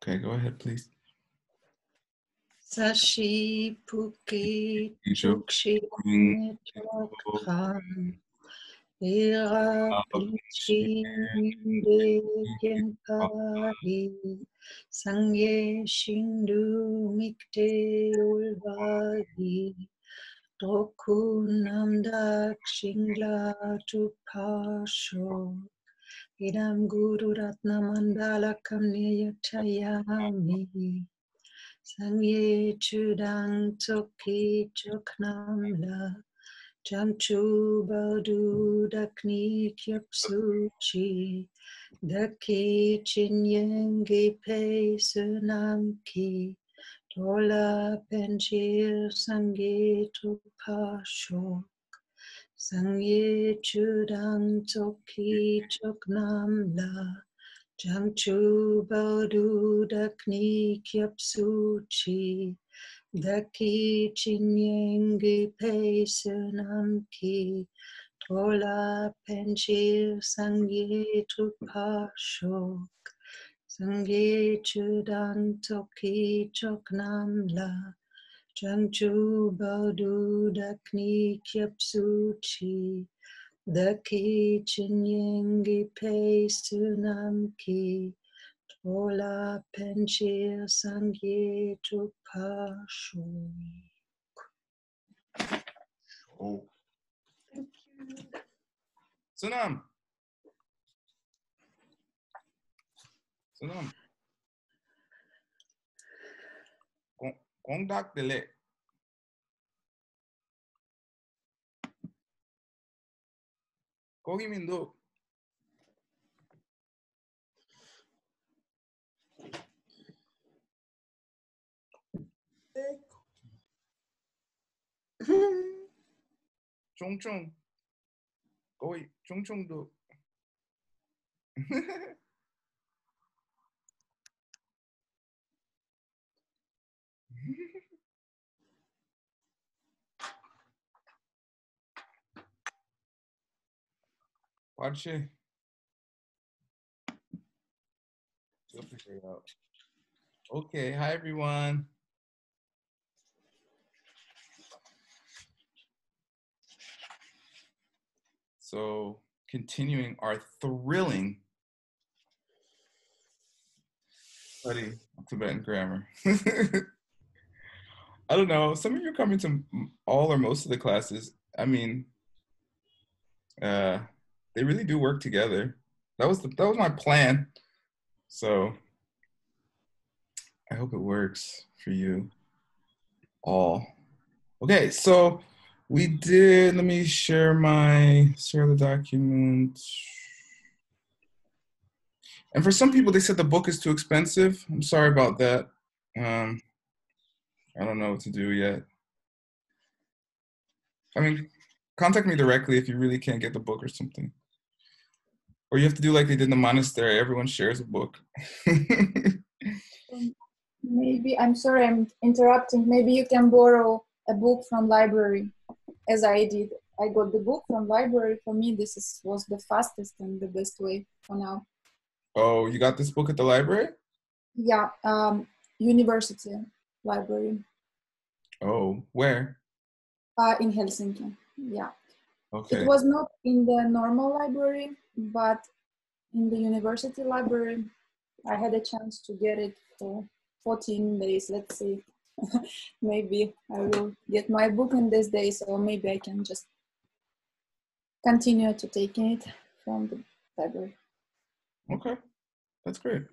Okay, go ahead, please. Sashi puki chukshi chokran ira plichi minde kempari sangye shindu mikte ulvadi Toku namdak shingla tupasho idam guru ratna mandala kamniyatayami Sangye chudang toki choknamla Jamchu badu dakni kyapsuchi Daki chinyengi pe sunamki Tola penchir sangye tupasho Sangye chudang toki choknamla Jamchu badu dakni kyapsuchi Daki chinyengi pe sunamki Tola penchir sangye tupashok Sangye chudang toki choknamla Jamchu badu dakni kyapsuchi Daki chinyengi pe sunamki Tola penchir sangye tupashok. Oh. Sunam. Kondak dele. Kogi mindu. Chung. Kogi chung do. Watch it. She'll figure it out. Okay, hi everyone. So, continuing our thrilling study of Tibetan grammar. I don't know. Some of you are coming to all or most of the classes. I mean, they really do work together. That was my plan. So I hope it works for you all. Okay, so we did. Let me share the document. And for some people, they said the book is too expensive. I'm sorry about that. I don't know what to do yet. I mean, contact me directly if you really can't get the book or something. Or you have to do like they did in the monastery. Everyone shares a book. Maybe, I'm sorry, I'm interrupting. Maybe you can borrow a book from library, as I did. I got the book from library. For me, this was the fastest and the best way for now. Oh, you got this book at the library? Yeah, university library. Oh, where? In Helsinki, yeah. Okay. It was not in the normal library, but in the university library. I had a chance to get it for 14 days, let's see. Maybe I will get my book in these days, or maybe I can just continue to take it from the library. Okay, that's great.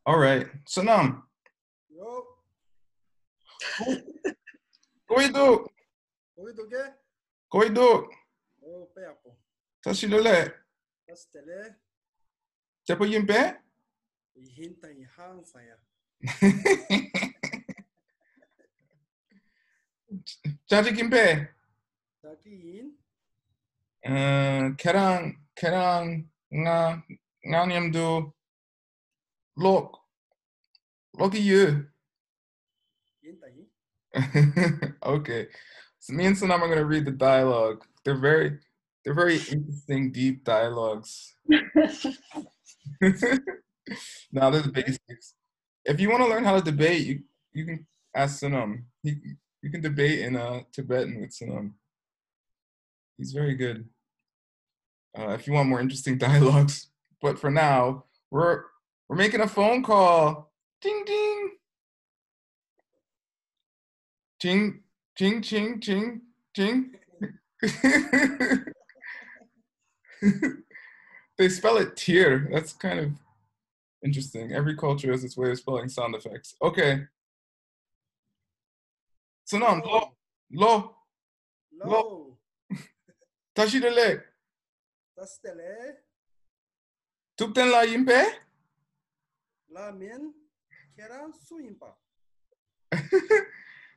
All right, Sanam. Yo. Koido. Koido ke? Koido. Oh, pe ako. Tasilole. Tastele. Chapo yimpe? Ihintay hang saya. Chaji kimpe? Takiin. Kerang nga nyamdu loki you. Hintay. Okay, so me and Sanam are gonna read the dialogue. They're They're very interesting, deep dialogues. Now there's basics. If you want to learn how to debate, you can ask Sunam. You can debate in Tibetan with Sunam. He's very good. If you want more interesting dialogues. But for now, we're making a phone call. Ding ding. Ching ching ching ching ching. They spell it tear. That's kind of interesting. Every culture has its way of spelling sound effects. Okay. Sunam, lo. Low. Tashi dele. Tas tele. Tupten la yimpe. La min. Kerang suimpa.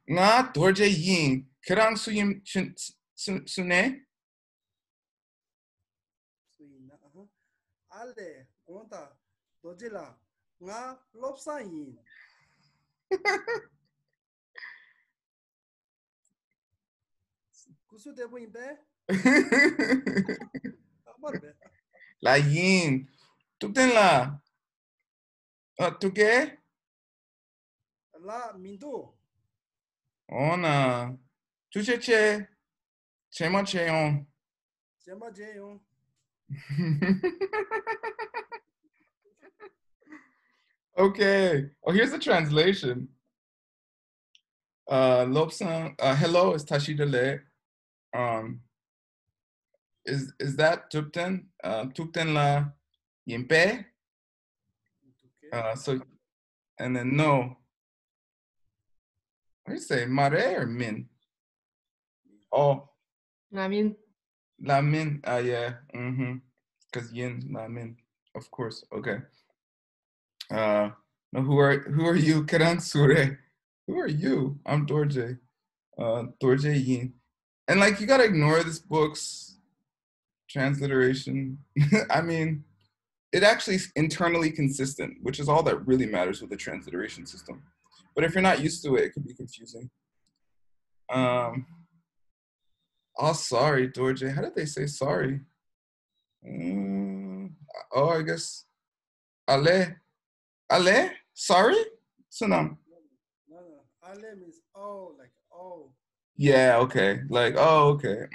Nga dorje yin. Kerang suyim sune. Suina. Ale. Gonta. Dojila. Nga lopsa yin. Kusu debu impe. Amar be. La yin. Tupten la. Tuke. La mindu. Ona. Chucheche. Chema cheon. Jema jeyon. Okay. Oh, here's the translation. Lobsang, hello is Tashi dele. Is that Tupten? Tupten la yimpe. So, and then no. What do you say? Mare or min? Oh, Lamin. la min. Yeah. Because yin, la min. Of course. Okay. No, who are you? Karan Sure. Who are you? I'm Dorje. Dorje Yin. And like you gotta ignore this book's transliteration. I mean, it actually is internally consistent, which is all that really matters with the transliteration system. But if you're not used to it, it could be confusing. Oh, sorry, Dorje. How did they say sorry? I guess Ale. Ale? Sorry? Sunam. No. Ale means oh, like oh. Yeah, okay. Like, oh, okay.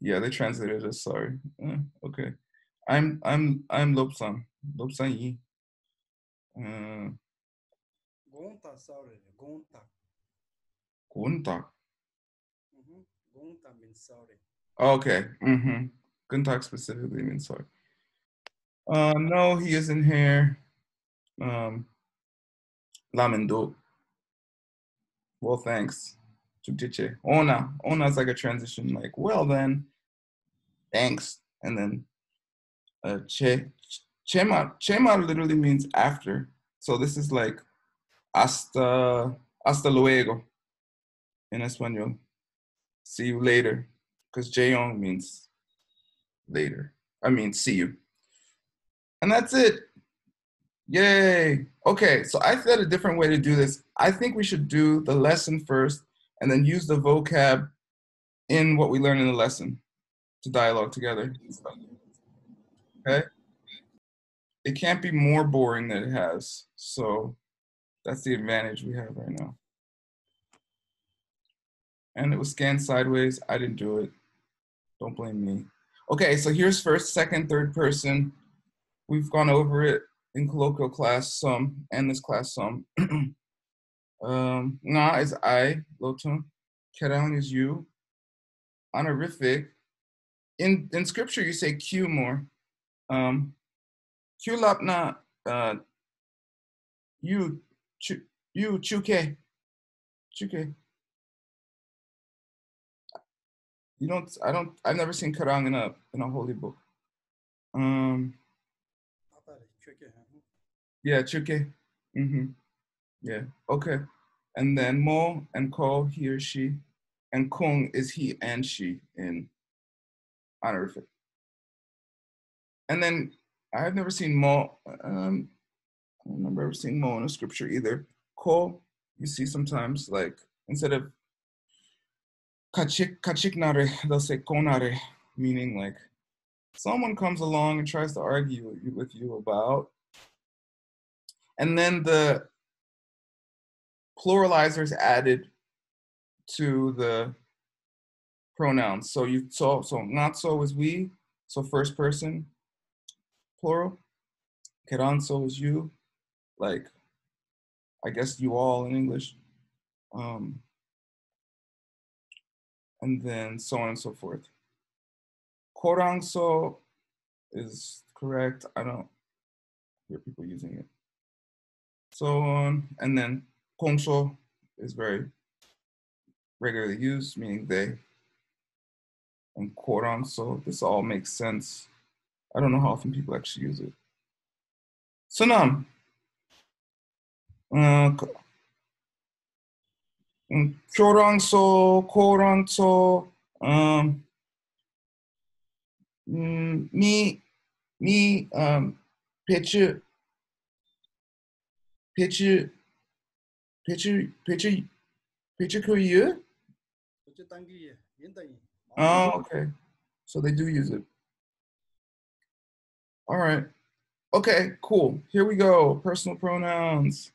Yeah, they translated it as sorry. Okay. I'm Lobsang. Lobsang Yi. Gonta sorry. Gonta. Guntak. Gonta means sorry. Okay. Guntak specifically means sorry. No, he isn't here. Lamendo. Well, thanks. Chukchiche. Ona. Ona is like a transition, like, well then, thanks. And then Chema literally means after. So this is like hasta luego in Espanol. See you later. Because Jeyong means later. I mean, see you. And that's it. Yay. Okay, so I said a different way to do this. I think we should do the lesson first and then use the vocab in what we learn in the lesson to dialogue together. Okay? It can't be more boring than it has. So that's the advantage we have right now. And it was scanned sideways. I didn't do it. Don't blame me. Okay, so here's first, second, third person. We've gone over it in colloquial class some, and this class some. Nga is I, Lotun. Kerang is you. Honorific. In scripture, you say Q more. Q lapna you chuke. Chuke. I've never seen Kerang in a holy book. Yeah, chuke. Yeah, okay. And then mo and ko, he or she. And kung is he and she in honorific. And then I've never seen mo. I don't remember ever seeing mo in a scripture either. Ko, you see sometimes, like instead of kachik nare, they'll say konare, meaning like someone comes along and tries to argue with you about, and then the pluralizer is added to the pronouns. So not so is we, so first person plural. Queranzo is you, like I guess you all in English. And then so on and so forth. Koranso is correct. I don't hear people using it. So on, and then Kongso is very regularly used, meaning they. And Koranso, this all makes sense. I don't know how often people actually use it. Sunam. Kyorangso, Koranso, me, picture, picture, picture Korea? Oh, okay. So they do use it. All right. Okay, cool. Here we go. Personal pronouns.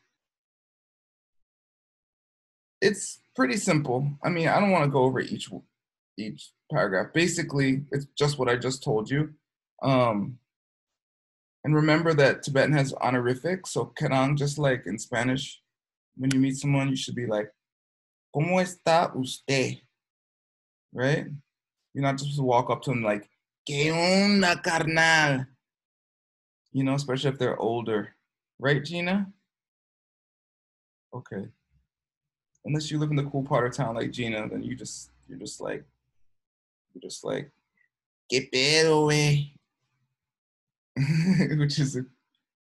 It's pretty simple. I mean, I don't want to go over each paragraph. Basically, it's just what I just told you. And remember that Tibetan has honorific. So kerang, just like in Spanish, when you meet someone, you should be like, ¿Cómo está usted? Right? You're not just supposed to walk up to them like, ¿Qué onda, carnal? You know, especially if they're older. Right, Gina? Okay. Unless you live in the cool part of town like Gina, then you're just like, ¿Qué pedo, güey? Which is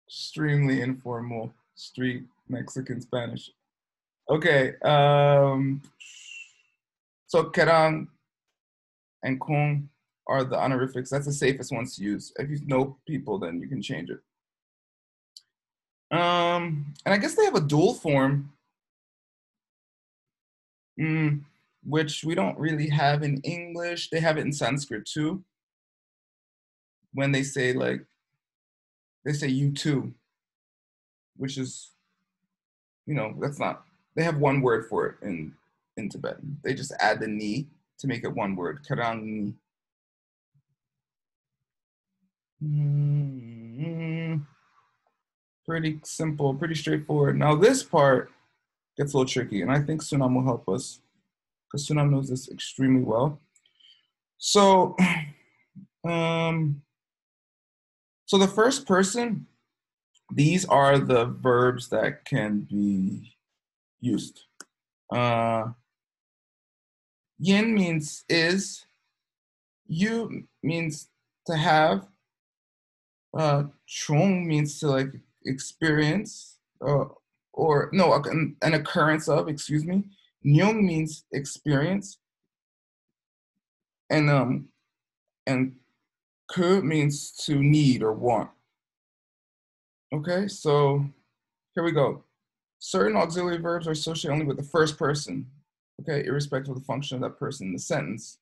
extremely informal street Mexican Spanish. Okay. So kerang and kung are the honorifics. That's the safest ones to use. If you know people, then you can change it. And I guess they have a dual form, which we don't really have in English. They have it in Sanskrit too. When they say like, they say you too, which is, you know, that's not, they have one word for it in Tibetan. They just add the ni to make it one word, karang ni. Pretty simple, pretty straightforward. Now this part gets a little tricky, and I think Sunam will help us because Sunam knows this extremely well. So, so the first person, these are the verbs that can be used. Yin means is, yu means to have, chung means to like experience, or no, an occurrence of, excuse me. Nyung means experience, and ku means to need or want. Okay, so here we go. Certain auxiliary verbs are associated only with the first person, okay, irrespective of the function of that person in the sentence.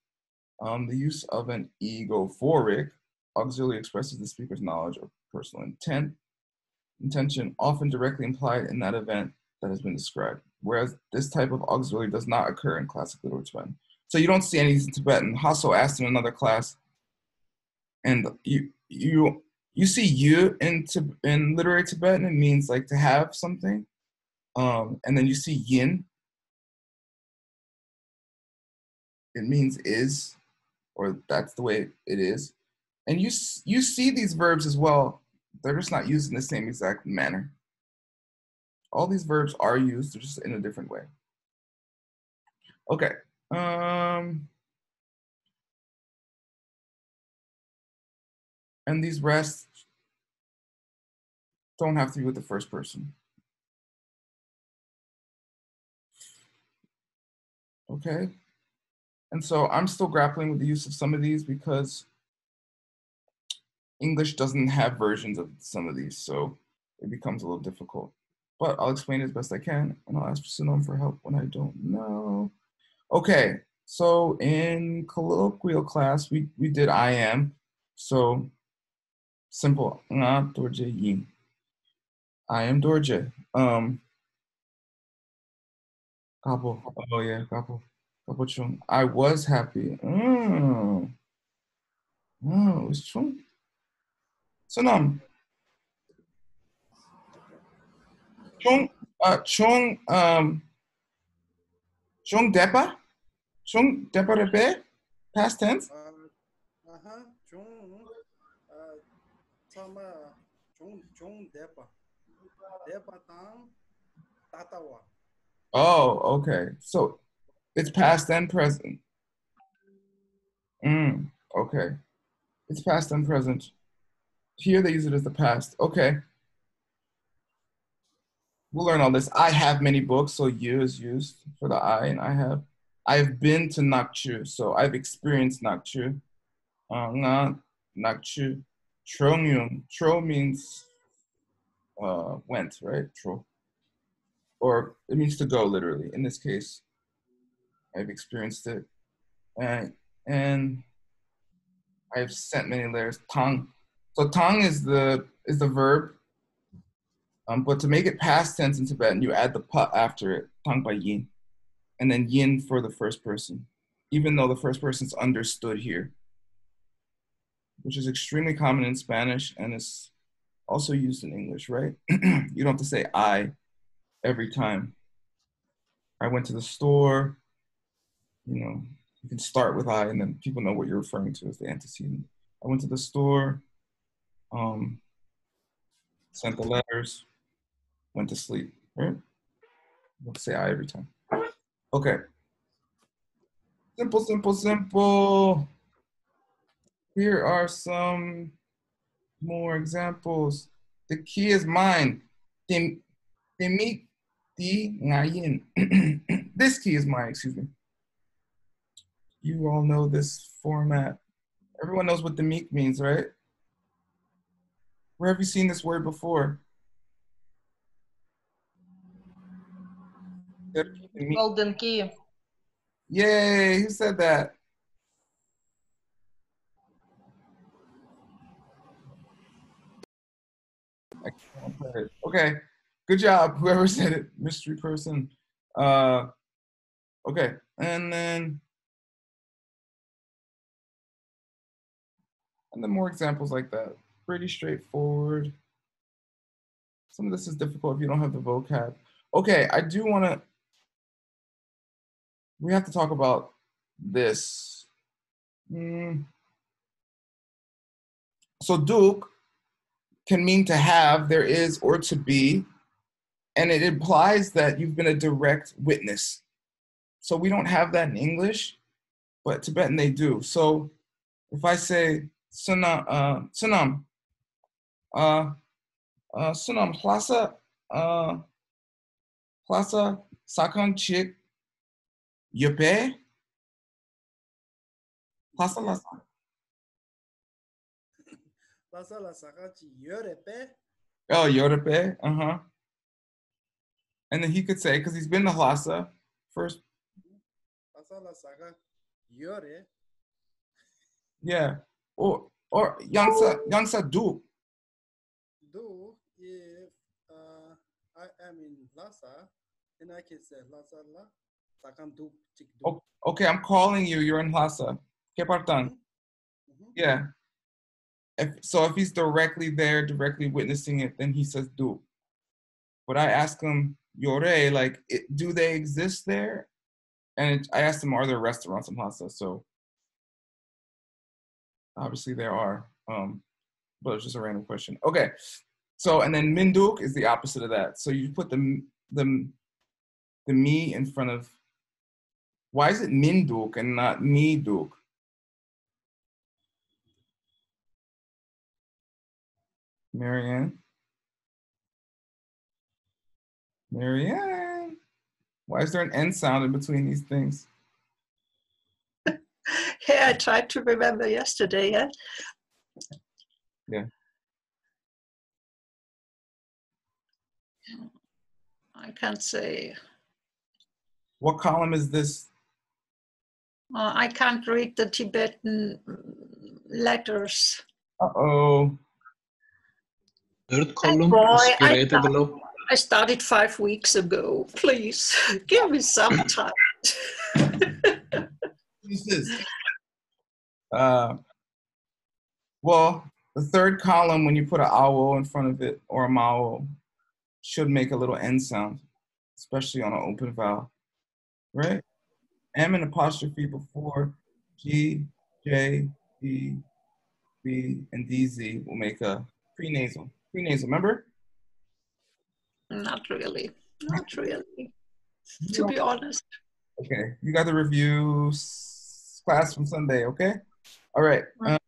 The use of an egophoric auxiliary expresses the speaker's knowledge or personal intention, often directly implied in that event that has been described, whereas this type of auxiliary does not occur in classic literary Tibetan. So you don't see any of these in Tibetan. Hasso asked in another class, and you see you in literary Tibetan, it means like to have something. And then you see yin, it means is, or that's the way it is. And you see these verbs as well. They're just not used in the same exact manner. All these verbs are used, they're just in a different way. Okay. And these rests don't have to be with the first person. Okay. And so I'm still grappling with the use of some of these because English doesn't have versions of some of these, so it becomes a little difficult. But I'll explain it as best I can, and I'll ask Sunam for help when I don't know. Okay, So in colloquial class, we did I am. So simple. Nga dorje yin. I am dorje. Couple. Oh yeah, couple. Couple chung. I was happy. It was chung. Sunam. Chung. Chung. Chung depa. Chung depa repe. Past tense. 종, 참아, 종 대파 땅, 따따와. Oh, okay. So it's past and present. Okay. It's past and present. Here they use it as the past. Okay. We'll learn all this. I have many books, so you is used for the I, and I have. I've been to Nakchu, so I've experienced Nakchu. Nga Nakchu. Trongyun. Tro means went, right? Tro. Or it means to go, literally. In this case, I've experienced it. And I've sent many letters. Tang. So tang is the verb. But to make it past tense in Tibetan, you add the pa after it, tang by yin, and then yin for the first person, even though the first person's understood here, which is extremely common in Spanish and is also used in English, right? You don't have to say I every time. I went to the store, you can start with I and then people know what you're referring to as the antecedent. I went to the store, sent the letters, went to sleep, right? Let's say I every time. Okay. Simple, simple, simple. Here are some more examples. The key is mine. Timik di ngayin. This key is mine, excuse me. You all know this format. Everyone knows what the meek means, right? Where have you seen this word before? Golden key. Yay, who said that? Okay, good job, whoever said it, mystery person. Okay, and then more examples like that. Pretty straightforward. Some of this is difficult if you don't have the vocab. Okay, I do want to, we have to talk about this. So Duke can mean to have, there is, or to be, and it implies that you've been a direct witness. So we don't have that in English, but Tibetan they do. So if I say Sunam, Sunam Plaza Sakan Chik Yope Plaza Lasa. Plaza la sakachi yorepe. Oh, Yorepe, And then he could say, because he's been to Lhasa first. Plaza la saka yore. Yeah. Or Yangsa Du. Do if I am in Lhasa, then I can say Lhasa la sakan do chik do. Okay, I'm calling you. You're in Lhasa. Kepartang. Yeah. If he's directly there, directly witnessing it, then he says Du. But I ask him, Yore, like, do they exist there? And I asked him, are there restaurants in Lhasa? So obviously there are. But it's just a random question. Okay. So, and then Minduk is the opposite of that. So you put the me in front of, why is it Minduk and not me Duk? Marianne? Marianne? Why is there an N sound in between these things? Yeah, I tried to remember yesterday, yeah? Yeah. I can't say. What column is this? I can't read the Tibetan letters. Uh-oh. Third column Boy, is curated below. I started 5 weeks ago. Please give me some time. This is. Well, the third column, when you put an owl in front of it or a mao, should make a little N sound, especially on an open vowel, right? M and apostrophe before G, J, D, B, and DZ will make a prenasal. Prenasal, remember? Not really. Not really, to be honest. Okay, you got the review class from Sunday, okay? All right, no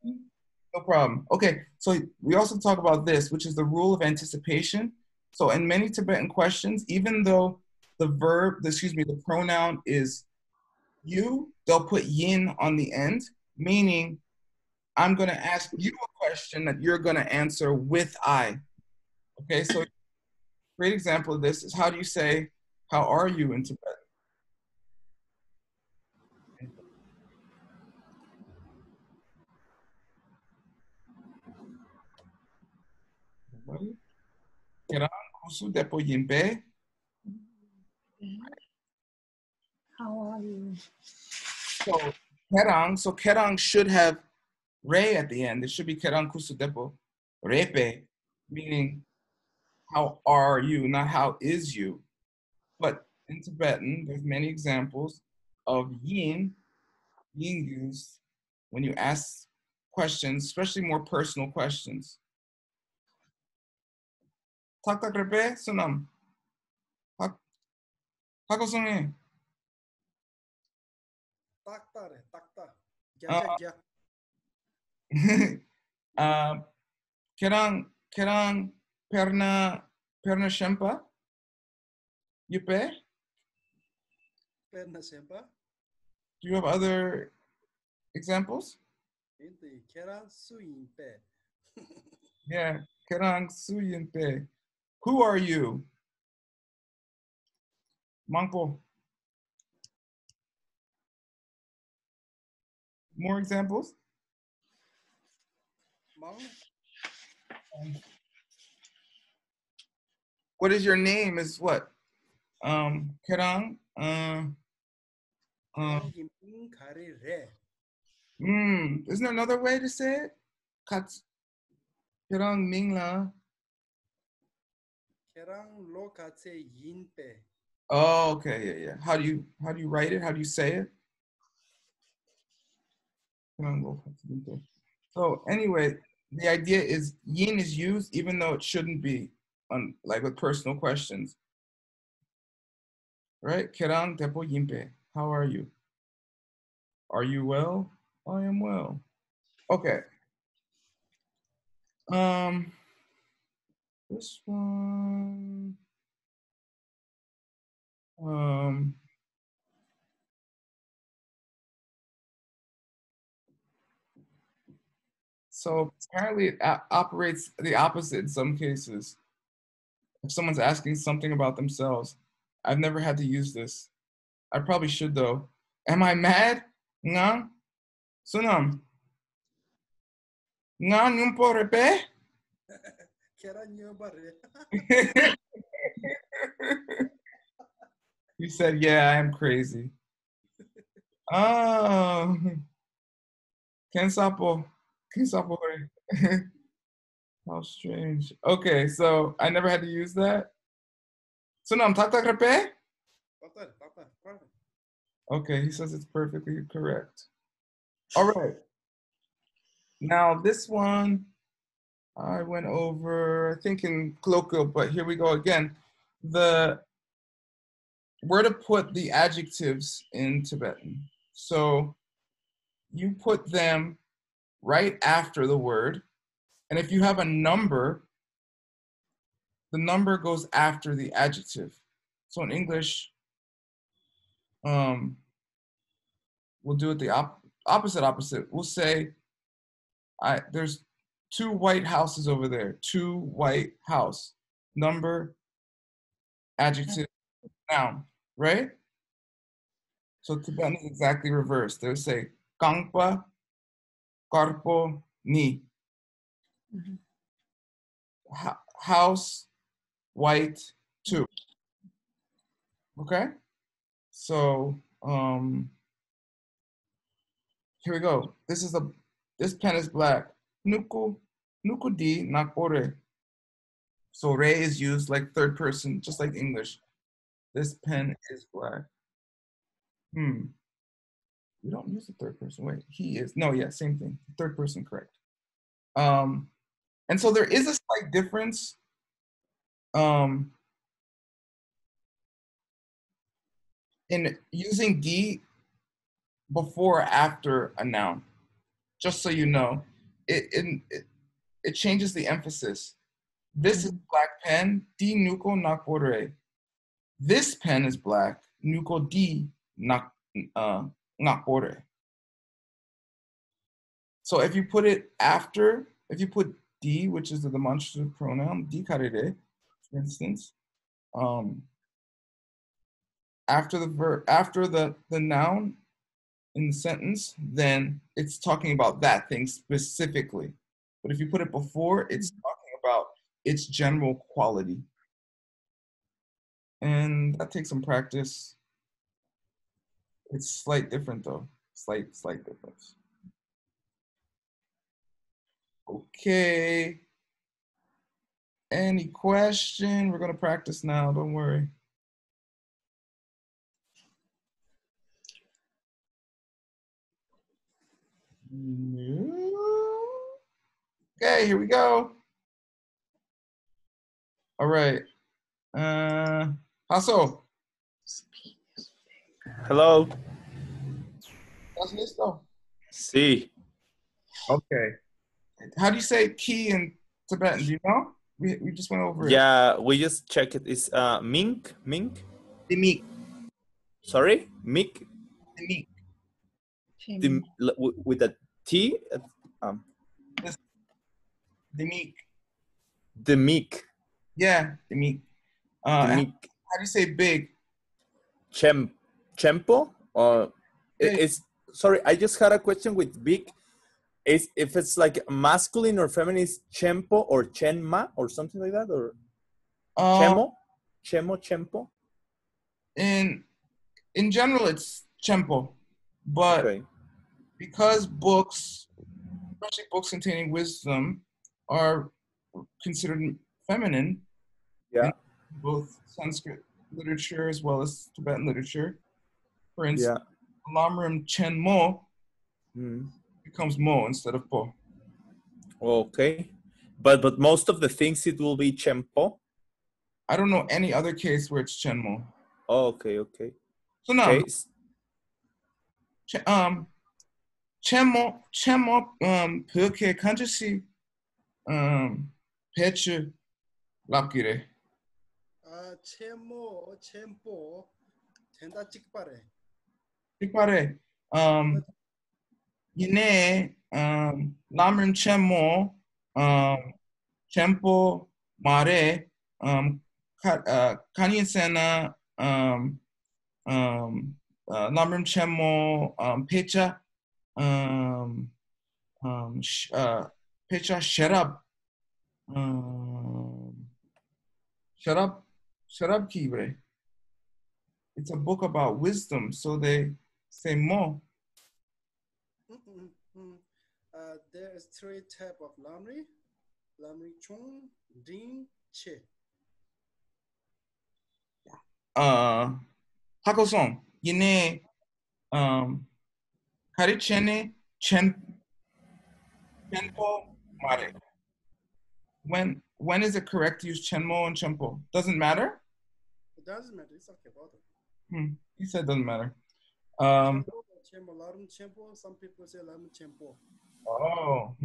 problem. Okay, so we also talk about this, which is the rule of anticipation. So in many Tibetan questions, even though the the pronoun is you, they'll put yin on the end, meaning I'm gonna ask you a question that you're gonna answer with I. Okay, so great example of this is how do you say, how are you in Tibetan? Kerang kusu depo yimpe. How are you? So kerang should have re at the end. It should be kerang kusu depo repe, meaning how are you, not how is you. But in Tibetan, there's many examples of yin being used when you ask questions, especially more personal questions. Tak tak repe sunam. Hako sunge. 딱따래, 딱따. 갸갸갸. Kerang perna shempa. Yupe. Perna sempa. Do you have other examples? Inti, keran suimpe. Yeah, kerang suyinpe. Who are you? Mangpo. More examples? Mang, What is your name? Is what? Kerang. kerang gimping kari re. Isn't there another way to say it? Kat kerang mingla. Kerang lo katse yinpe. Oh, okay, yeah. How do you write it? How do you say it? So anyway, the idea is yin is used even though it shouldn't be, on like with personal questions. Right? Kerang tepo yimpe. How are you? Are you well? I am well. Okay. This one. So apparently it operates the opposite in some cases. If someone's asking something about themselves, I've never had to use this. I probably should though. Am I mad? Nga? Sunam. Nga nyumpo repe? Kerang nyoba re. You said, yeah, I am crazy. Oh. Ken sapo. Ken sapo re. How strange. Okay, so I never had to use that. Sunam, tak tak repe? Taktar, taktar, perfect. Okay, he says it's perfectly correct. All right. Now this one I went over, I think in colloquial, but here we go again. Where to put the adjectives in Tibetan. So you put them right after the word. And if you have a number, the number goes after the adjective. So in English, we'll do it the opposite. We'll say, there's 2 white houses over there. 2 white house. Number, adjective, noun, right? So Tibetan is exactly reversed. They would say Kangpa, Karpo, Ni. House, white, two. Okay? So here we go. This pen is black. Nuku di nakore. So re is used like third person, just like English. This pen is black. We don't use the third person. Wait, he is. No, yeah, same thing. Third person, correct. And so there is a slight difference. In using D before or after a noun. Just so you know, it changes the emphasis. This is black pen, D nuko nakore. This pen is black, nuko D nakore. So if you put it after, if you put D, which is the demonstrative pronoun, D karere, for instance, after the verb, after the noun in the sentence, then it's talking about that thing specifically. But if you put it before, it's talking about its general quality. And that takes some practice. It's slight different though. Slight difference. Okay. Any question? We're gonna practice now, don't worry. Okay, here we go. All right. Hasso. Hello. ¿Estás listo? Sí. Okay. How do you say key in Tibetan? Do you know? We just went over it. Yeah, we just check it. It's mink. Dimik. Sorry, mink. Dimik. With a T. Dimik. The meek. Yeah, Dimik. The meek. How do you say big? Chempo. Or Yeah. it's sorry. I just had a question with big. Is if it's like masculine or feminine, is chempo or chenma or something like that, or chempo. In general, it's chempo, but okay. Because books, especially books containing wisdom, are considered feminine, Yeah. in both Sanskrit literature as well as Tibetan literature. For instance, Lamrim Chen Mo becomes Mo instead of Po. Okay, but most of the things it will be chempo. I don't know any other case where it's Chen Mo. Oh, okay. So now, Chemo Purke Kanjasi Peche Lapkire. 챔포 된다 찍바래. Tikpare. Yine Lamrim Chemo Chempo Mare Kanyasena Lamrim Chemo Pecha Pecha Sharab Sharab Kibre. It's a book about wisdom, so they say more. There is three types of lamri. Lamri chung, ding, che. Hakoson, yine Karichene Chenpo Mare. When is it correct to use Chenmo and Chempo? Doesn't matter? It doesn't matter, it's okay about it. He said doesn't matter. Some people say lam chempo. Oh,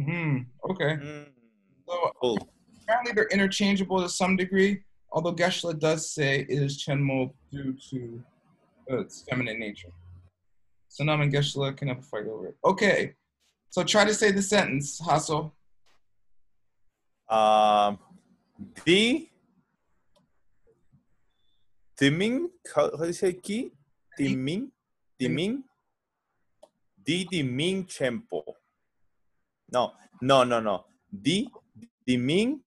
okay. So apparently they're interchangeable to some degree, although Geshe-la does say it is Chenmo due to its feminine nature. So Nam and Geshe-la can have a fight over it. Okay, so try to say the sentence, Hasso. Timing, how do you say key? Timing. diming? Di diming chempo. No. Di diming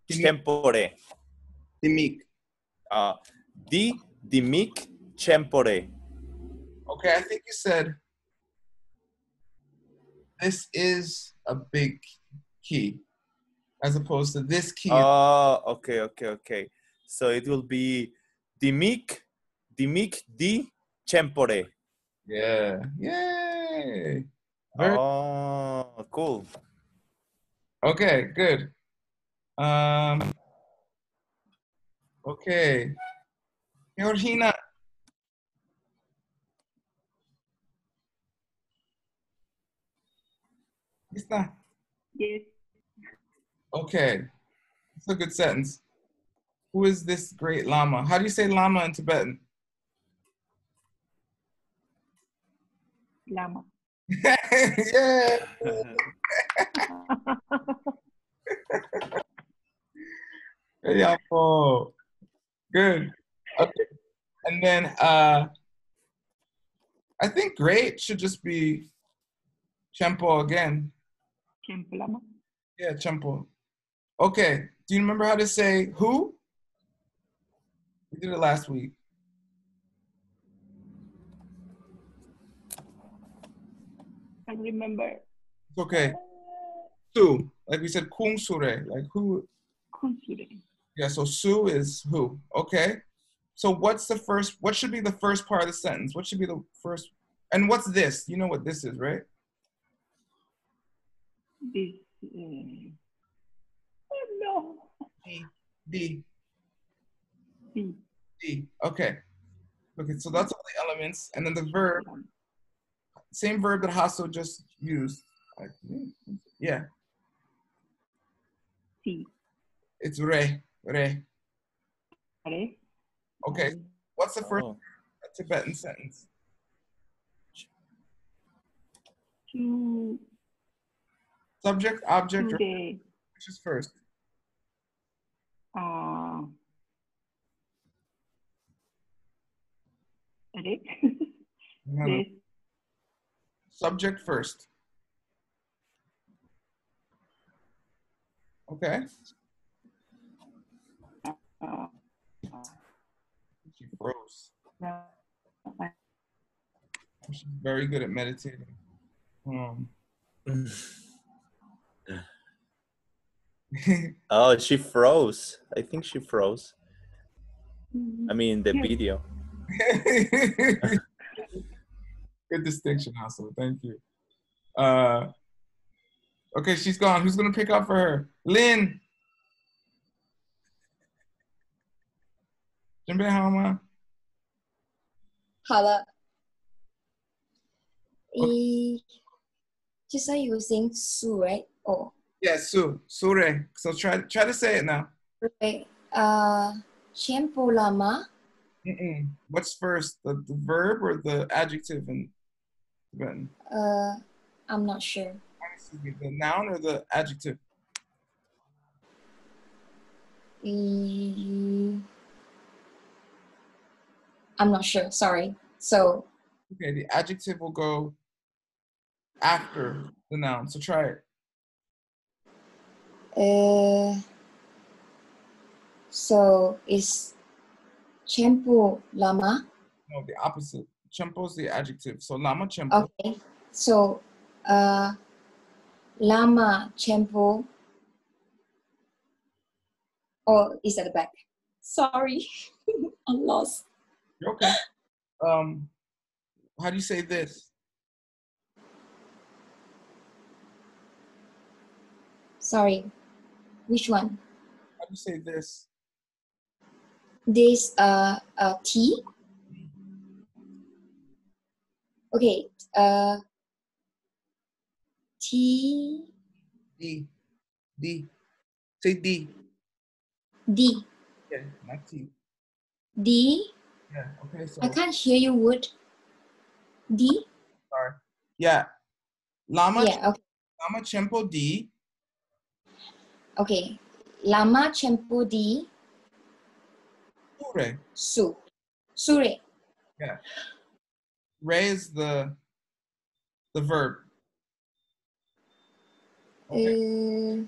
tempore. Dimik. Di dimik tempore. Okay, I think you said this is a big key as opposed to this key. Oh, okay. So it will be dimik di tempore. Yeah. Yay. Very Oh, cool. okay, good. Okay. Georgina. Lista. Yes. Okay. It's a good sentence. Who is this great Lama? How do you say Lama in Tibetan? Lama. Yeah. Yapo. Good. Okay. And then I think great should just be Chempo again. Chempo Lama. Yeah, Chempo. Okay. Do you remember how to say who? We did it last week. I remember. It's okay. Su. Like we said, Kung Sure. Like who? Consider. Yeah, so Su is who. Okay. So what should be the first part of the sentence? What should be the first? And what's this? You know what this is, right? This. No. D. D. D. Okay. Okay, so that's all the elements. And then the verb, same verb that Hasso just used. Yeah. C. It's re. Re. Re. Okay. What's the first Oh. Tibetan sentence? To. Subject, object, or Today. which is first? Re. No. This. Subject first. Okay. She froze. She's very good at meditating. Oh, she froze. I think she froze. I mean, the video. Good distinction, Hassel. Thank you. Okay, she's gone. Who's gonna pick up for her? Lynn. Jimbe Hama. 好了，just say using su, right? Oh, Yeah, Sure. So try to say it now. right. Shampoo lama. What's first, the verb or the adjective in Tibetan? I'm not sure. The noun or the adjective? I'm not sure. Sorry. So. Okay, the adjective will go after the noun. So try it. So is shampoo lama? No, the opposite. Chempo is the adjective. So lama chempo. Okay. So lama shampoo. Or is at the back? Sorry, I'm lost. You're okay. How do you say this? Sorry, which one? How do you say this? This T. Okay. T. D. D. Say D. D. Yeah, not T. D. Yeah. Okay. So I can't hear you. Word. D. sorry. Yeah. Lama. Yeah. Okay. Lama chempo D. Okay. Lama chempo D. Sure. Su. Sure. Yeah. Re is the verb. Okay.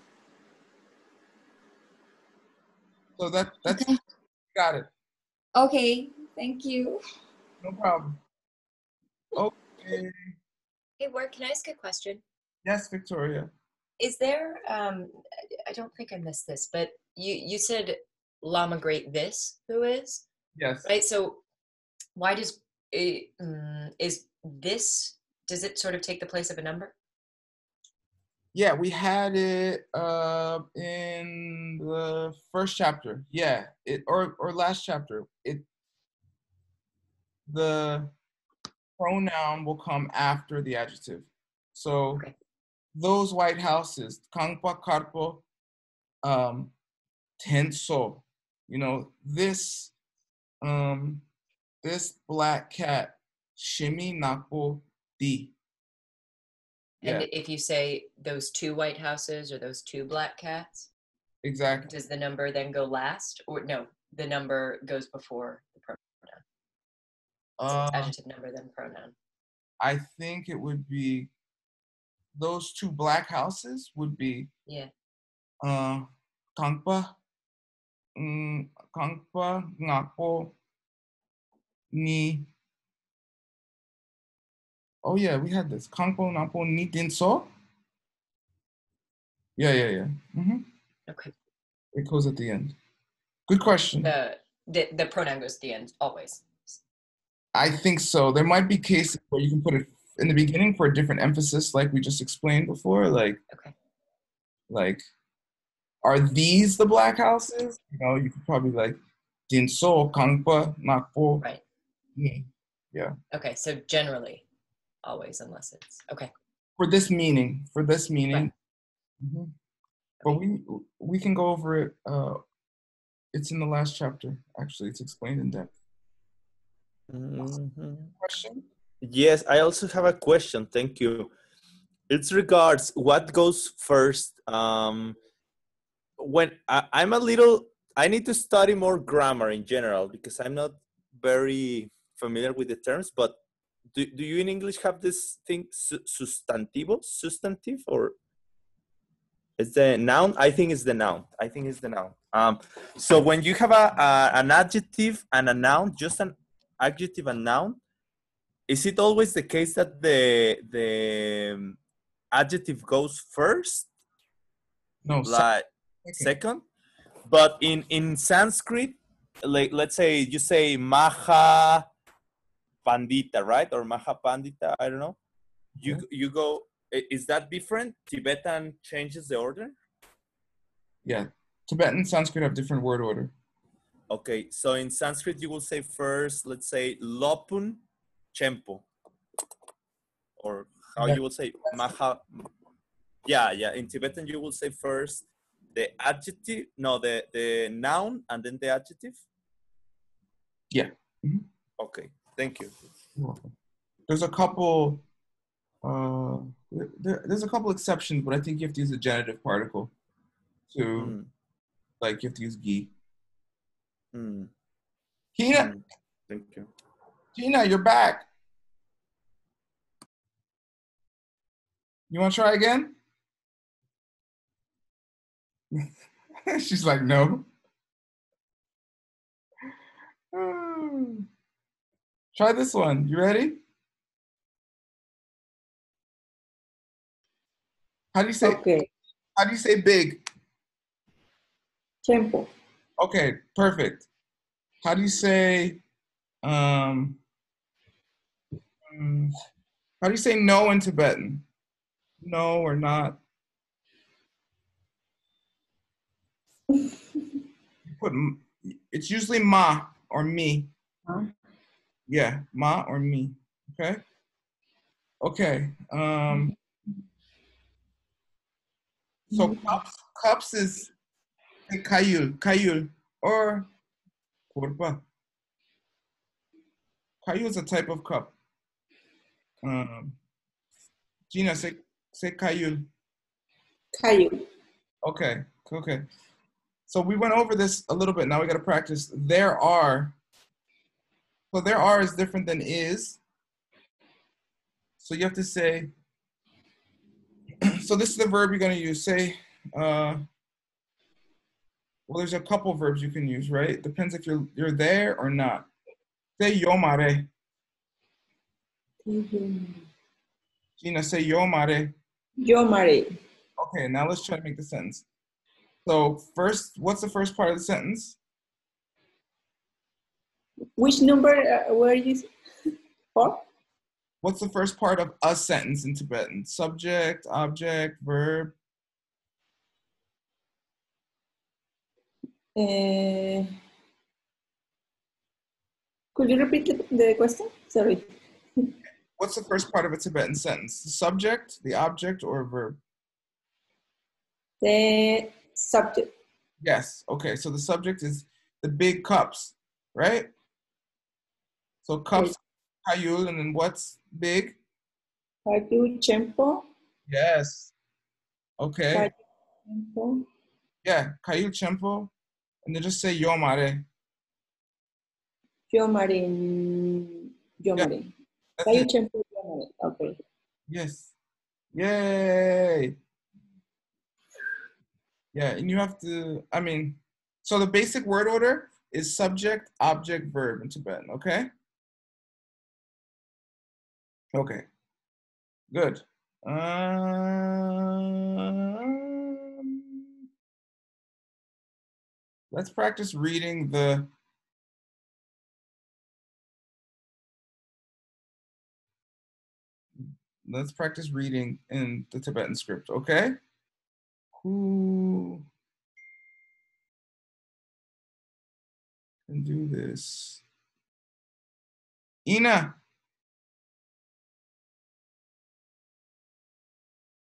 So that's Okay. got it. Okay, thank you. No problem. Okay. Hey, Ward, can I ask a question? Yes, Victoria. Is there, I don't think I missed this, but you said Lama Great this, who is? Yes. Right, so why does, is this, does it sort of take the place of a number? Yeah, we had it in the first chapter. Yeah, or last chapter. The pronoun will come after the adjective. So Okay. those white houses, Kangpa Karpo, Tenso, this black cat, Shimi Napo Di. And Yeah, if you say those two white houses or those two black cats, exactly. does the number then go last? Or no, the number goes before the pronoun. So it's adjective number, then pronoun. I think it would be those two black houses would be Yeah. Kangpa, Kangpa, Ngapo, Ni. Oh yeah, we had this. Kangpo, Napo, Ni Dinso. Yeah. Mm-hmm. Okay. It goes at the end. Good question. The pronoun goes at the end, always. I think so. There might be cases where you can put it in the beginning for a different emphasis, like we just explained before. Like, okay. Like, are these the black houses? You could probably like Dinso, Kangpa, Nakpo. Right. Ni. Yeah. Okay, so generally, always, unless it's okay. For this meaning. Right. Mm-hmm. But we can go over it. It's in the last chapter. Actually, it's explained in depth. Mm-hmm. Question? Yes, I also have a question. Thank you. It's regards what goes first. When I'm a little, I need to study more grammar in general because I'm not very familiar with the terms. But do you in English have this thing substantive, or it's the noun? I think it's the noun. So when you have an adjective and a noun, just an adjective and noun, is it always the case that the adjective goes first? No, Like second? But in Sanskrit, like let's say you say Maha Pandita, right? Or Maha Pandita, I don't know. You go, is that different? Tibetan changes the order? Yeah. Tibetan and Sanskrit have different word order. Okay, so in Sanskrit you will say first, let's say Lopun Chempo. Or how you will say Maha. Yeah. In Tibetan you will say first the adjective, no, the noun and then the adjective. Yeah. Mm-hmm. Okay, thank you. You're welcome. There's a couple. There's a couple exceptions, but I think you have to use a genitive particle to, like, you have to use gi. Tina, thank you. Tina, you're back. You want to try again? She's like, no. Try this one. You ready? How do you say? Okay. How do you say big? Tempo. Okay, perfect. How do you say? How do you say no in Tibetan? No or not? It's usually ma or me. Huh? Yeah, ma or me. Okay. Okay. So cups is kayul or kurba. Kayul is a type of cup. Gina, say kayul. Kayul. Okay. So we went over this a little bit. Now we got to practice. There are. So there are is different than is. So you have to say, so this is the verb you're going to use. Say, well, there's a couple verbs you can use, right? It depends if you're there or not. Say yo mare. Gina, say yo mare. Yo mare. Okay, now let's try to make the sentence. So first, what's the first part of the sentence? Which number were you for? What's the first part of a sentence in Tibetan? Subject, object, verb. Could you repeat the question? Sorry. What's the first part of a Tibetan sentence? The subject, the object, or a verb? The subject. Yes. Okay. So the subject is the big cups, right? So cups, kayul, and then what's big? Kayu chempo. Yes. Okay. Kayu chempo. Yeah. Kayul chempo. And then just say yo mare. Yo mare. Yo Yeah, mare. that's Kayu it. chempo. Yo mare. Okay. Yes. Yay. Yeah. And you have to, I mean, so the basic word order is subject, object, verb in Tibetan. Okay. Okay. Good. Let's practice reading the in the Tibetan script, okay? Who can do this? Ina.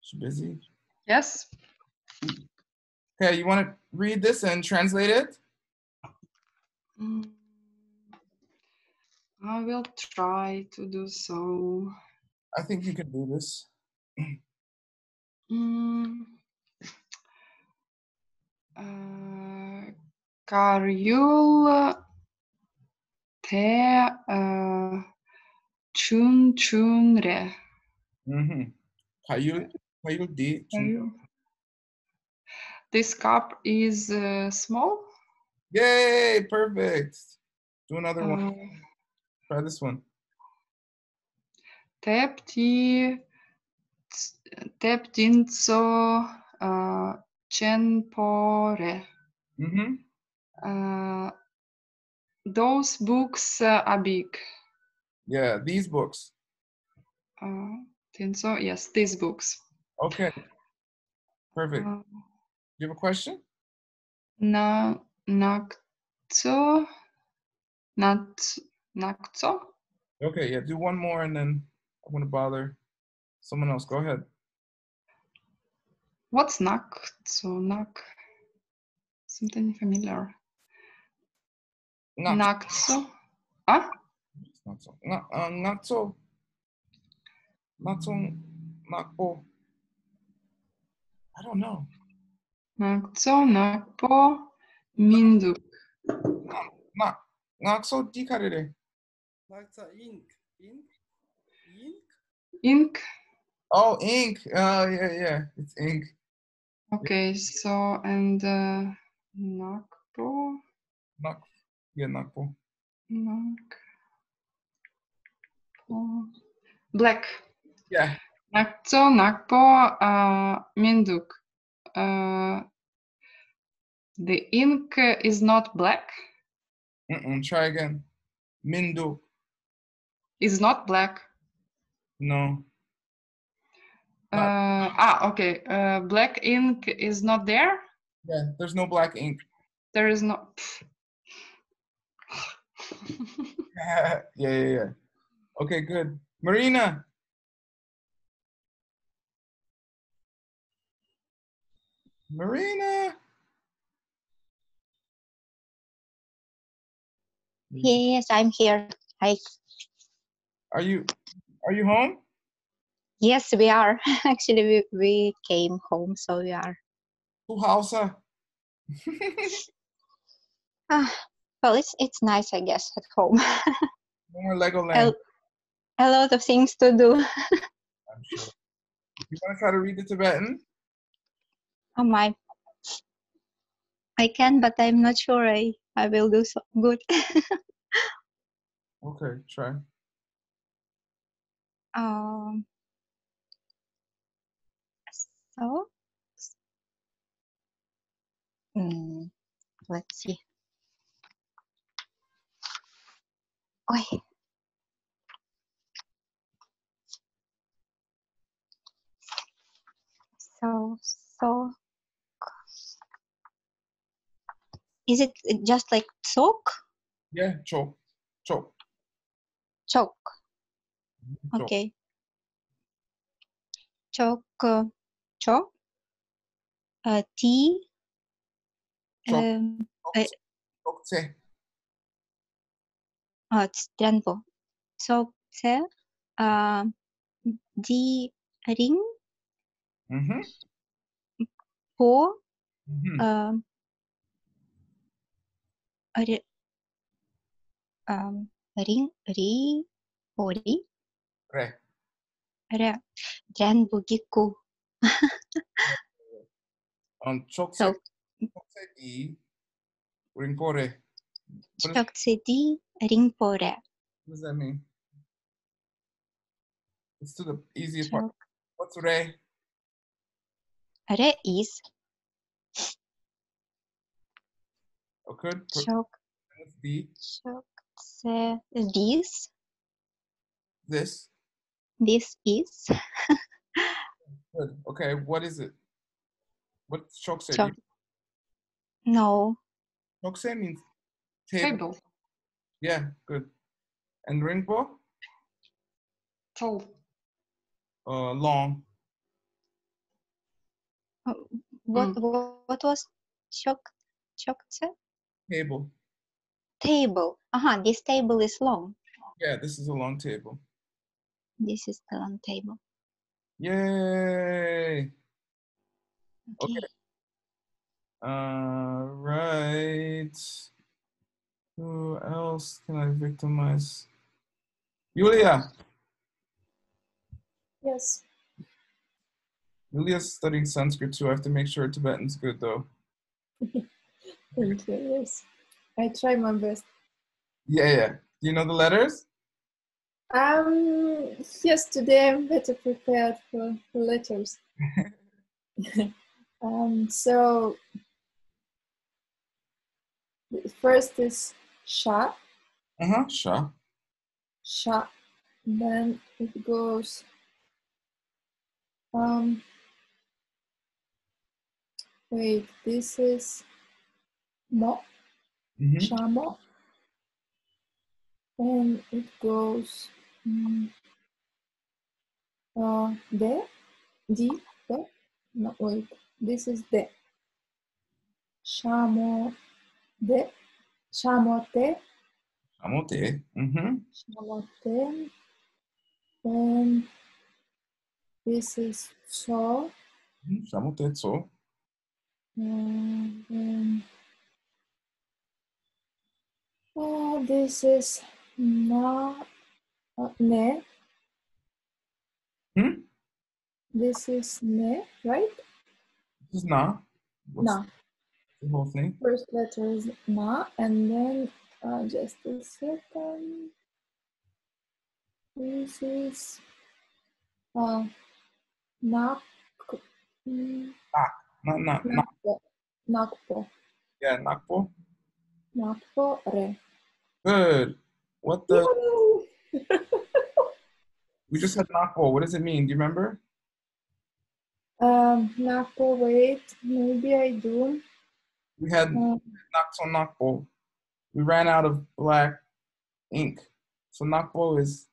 She busy? Yes. Okay, you want to read this and translate it? I will try to do so. I think you can do this. Karjul te chun chunre. Kayul di. This cup is small. Yay, perfect. Do another one. Try this one. Teptinso chenpore. Those books are big. Yeah, these books. Tinso, yes, these books. Okay. Perfect. Do you have a question? Nakso. Okay, yeah, do one more and then I want to bother someone else. Go ahead. What's nakso? Something familiar. Nakso. Ah? Nakso. Nakpo. I don't know. Nakso, nakpo, minduk. Nakso dikarere. Naksa ink. Ink. Oh, ink. Oh, yeah. It's ink. Okay, so and nakpo. Nakpo. Black. Yeah. Nakso, nakpo, minduk. The ink is not black. Try again. Mindu. Is not black. No. Okay. Black ink is not there. Yeah, there's no black ink. There is no. Yeah. Okay, good. Marina. Yes, I'm here. Hi. Are you home? Yes, we are. Actually, we came home, so we are. Hausa. Well, it's nice, I guess, at home. More Legoland. A lot of things to do. sure. You want to try to read the Tibetan? Oh my. I can, but I'm not sure I will do so good. Okay, try. um, so, let's see. Oi. So, is it just like soak? Yeah, choke. Choke. Choke. Choke. Okay. Choke. Choke. Tea. Choke. Uh, Choke. it's Dranpo. Choke. Di ring. Mm-hmm. Po. Mm-hmm. Ring. Ori. Re. Re. Dranpo giku. Choke. So, Choke di. Ringpore. choke di ringpore. What does that mean? Let's do the easiest part. Choke. What's re? Re is Okay. choke. What's di? Choke. This. This. This is Good. Okay. What is it? What's choke? choke. No. Choke means table. Table. Yeah. Good. And ringpo? Tall. Long. What was choke? Choke. Table. Table. This table is long. Yeah, this is a long table. This is the long table. Yay! Okay. Right. Who else can I victimize? Yulia. Yes. Yulia's studying Sanskrit too. I have to make sure Tibetan's good though. Thank you. Yes. I try my best. Yeah. Do you know the letters? Yes, today I'm better prepared for letters. So the first is sha. Sha. Sha. Then it goes wait, this is mo. Shamo. And it goes de. D. De. No, wait. This is de. Shamo de. Shamote. Shamote. Shamote. And this is so. Shamote so. And this is na. Ne. This is ne, right? This is na. What's Na. the whole thing? First letter is na, and then just a second. This is nak. Nakpo. Nakpo. Yeah, nakpo. Nakpo re. Good. What the? We just had nakpo. What does it mean? Do you remember? Nakpo, wait. Maybe I do. We had nakso nakpo. We ran out of black ink. So nakpo is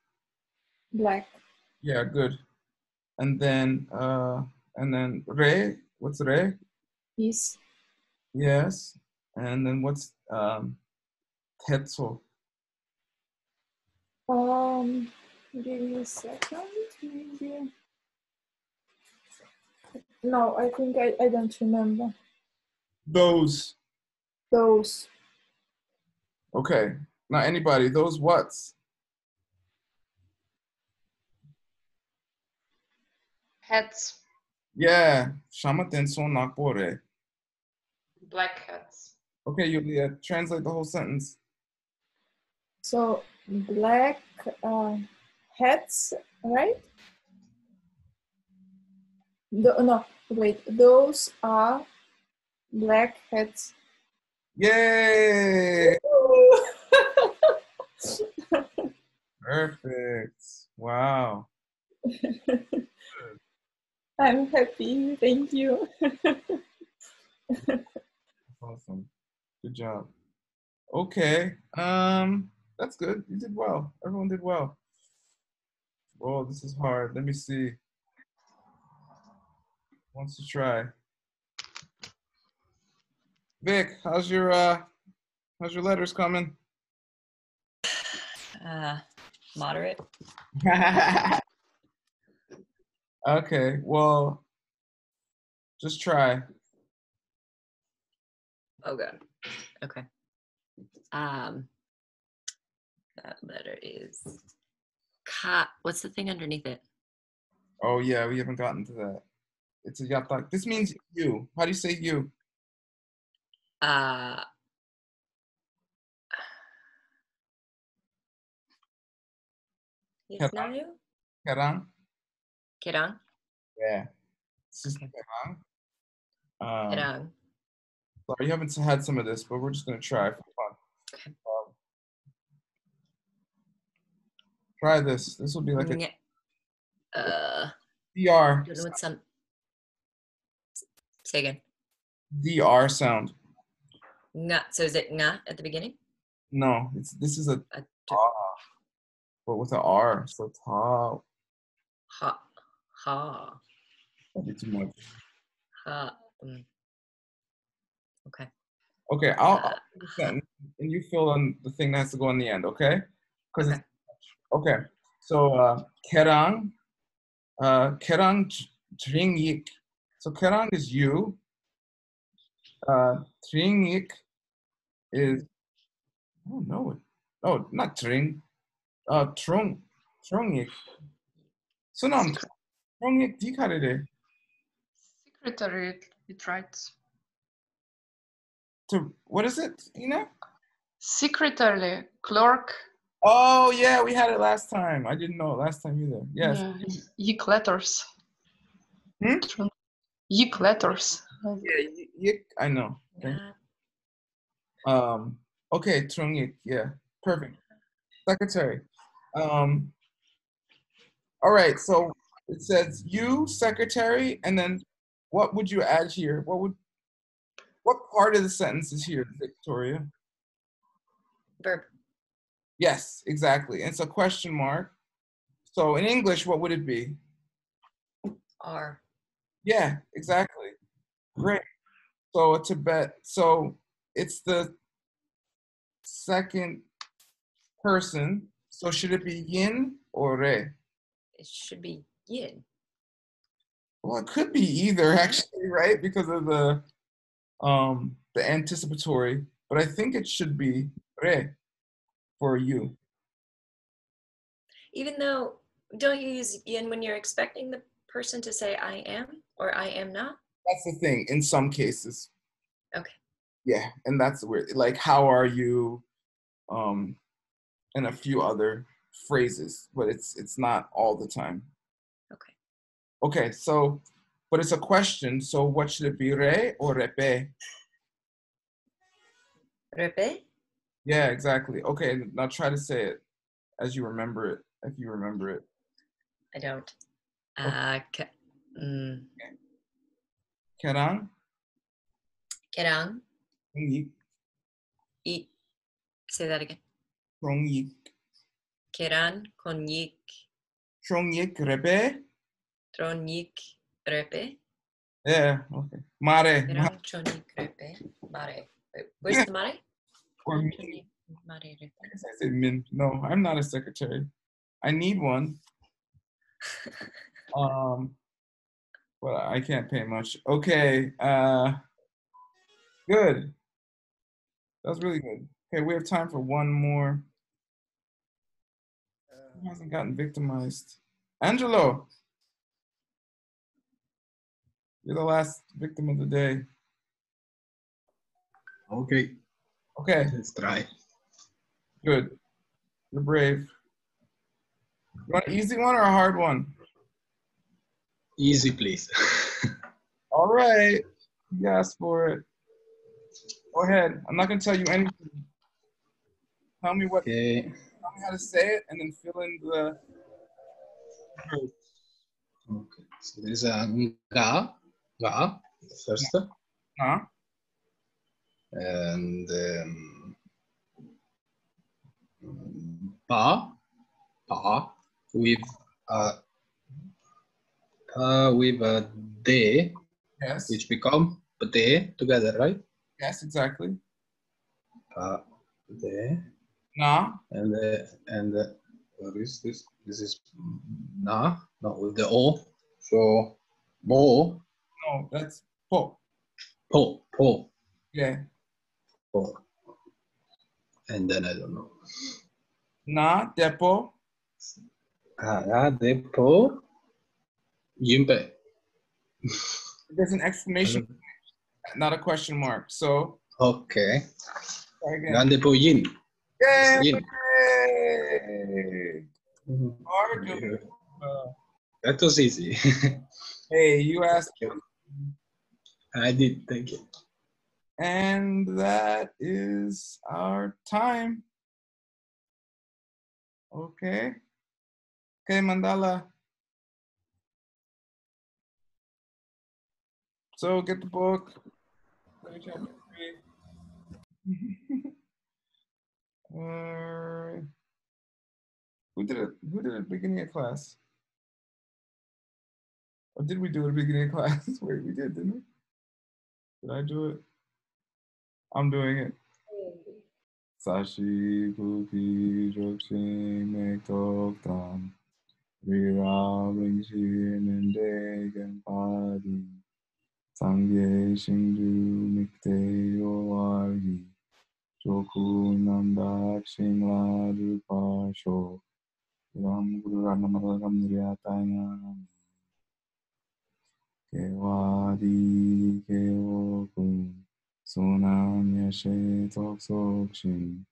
Black. yeah, good. And then re, what's re? Is. Yes. And then what's tetso? Give me a second, maybe. No, I think I don't remember. Those. Those. Okay. Not anybody. Those what's? Hats. Yeah. Shamaten son nakbore. Black hats. Okay, Yulia, translate the whole sentence. So black hats, right? No, wait. Those are black hats. Yay! Perfect. Wow. I'm happy. Thank you. Awesome. Good job. Okay. That's good. You did well. Everyone did well. Oh, this is hard. Let me see. Who wants to try? Vic, how's your letters coming? Moderate. Okay, well, just try. Oh god. Okay. That letter is ka. What's the thing underneath it? Oh yeah, we haven't gotten to that. It's a yatak. This means you. How do you say you? Yisnayu? Kerang. Kerang? Yeah. It's just Okay. kerang. Kerang. Sorry, you haven't had some of this, but we're just gonna try for fun. Okay. Try this. This will be like a DR. Don't know what some. Say again. DR sound. Nga. So is it nga at the beginning? No, this is a ta, but with a R. So ta. Ha. That'd be too much. Ha. Okay. Okay, I'll do the sentence, and you fill in the thing that has to go in the end. Okay? Because Okay. okay. So kerang, kerang tringik. So kerang is you. Tringik is I don't know it. Oh, not tring. Trungik. Sunam trungik dikarede. Secretary, it writes. To what is it, Ina? Secretary, clerk. Oh yeah, we had it last time. I didn't know it last time either. Yes. Yeah, yik letters. Hmm? Yik letters. Yeah, yik. I know. Okay, trungik. Yeah, perfect. Secretary. All right. So it says you secretary, and then what would you add here? What part of the sentence is here, Victoria? Verb. Yes, exactly. And it's a question mark. So in English, what would it be? Are. Yeah, exactly. Great. So so it's the second person. So should it be yin or re? It should be yin. Well, it could be either actually, right? Because of the anticipatory, but I think it should be re for you. Even though, don't you use yin when you're expecting the person to say I am or I am not? That's the thing in some cases. Okay. Yeah, and that's weird. Like, how are you? And a few other phrases, but it's not all the time. Okay. Okay, so, but it's a question. So what should it be, re or repe? Repe? Yeah, exactly. Okay, now try to say it as you remember it, if you remember it. I don't. Kerang. Kerang. Tronyik. Eat. Say that again. Tronyik. Keran konyik. Tronyik repe. Tronyik repe. Yeah, okay. Mare. Keran tronyik repe. Mare. Wait, where's the mare? Or min. Mare repe. I guess I say min. No, I'm not a secretary. I need one. But I can't pay much. Okay. Good. That was really good. Okay, we have time for one more. Who hasn't gotten victimized? Angelo. You're the last victim of the day. Okay, Okay, let's try. good. You're brave. You want an easy one or a hard one? Easy, please. All right. You asked for it. Go ahead. I'm not going to tell you anything. Tell me what. Okay. Tell me how to say it, and then fill in the. Okay. So there's a ga, first, Huh? and pa with a de, Yes. which become de together, right? Yes, exactly. Pa de, Na. and what is this? This is na, not with the o. So bo, No, that's po. po, Yeah. po, and then I don't know. Na, depo. De po, yimpe. There's an exclamation, not a question mark. So. Okay. Try again. Grande po yin. Yay! Yin. That was easy. Hey, you asked. I did. Thank you. And that is our time. Okay. Okay, Mandala. So get the book. Chapter 3. Who did it? Who did it at the beginning of class? Or did we do it at the beginning of class? Wait, we did, didn't we? Did I do it? I'm doing it. Sashi Kuki Jokshin Mektoktam Rirabing Shin and Dagan Padi Sangye Shindu Mikte Owargi Joku Namdak Shingla Rupasho Ram Guru Ranamaragam Niryatanya Kewadi Kewokun Sunam Yashe Toksokshin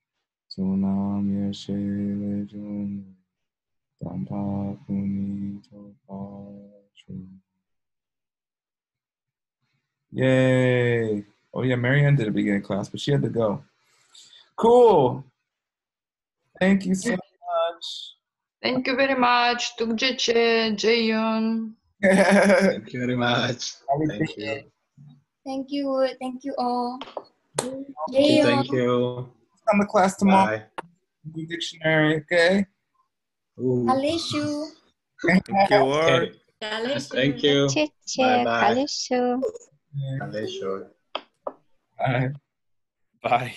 Sunam Yashe Lejun Dampa Kuni Topachu. Yay! Oh yeah, Marianne did a beginning class, but she had to go. Cool. Thank you so much. Thank you very much. Tukjeche, Jeyun. Thank you very much. Thank you. Thank you. Thank you all. Thank you. Come to class tomorrow. Bye. Do dictionary, okay? Kalishu. Thank you all. Okay. Thank you. Cece, Bye-bye. Kalishu. Kalishu. Bye. Bye.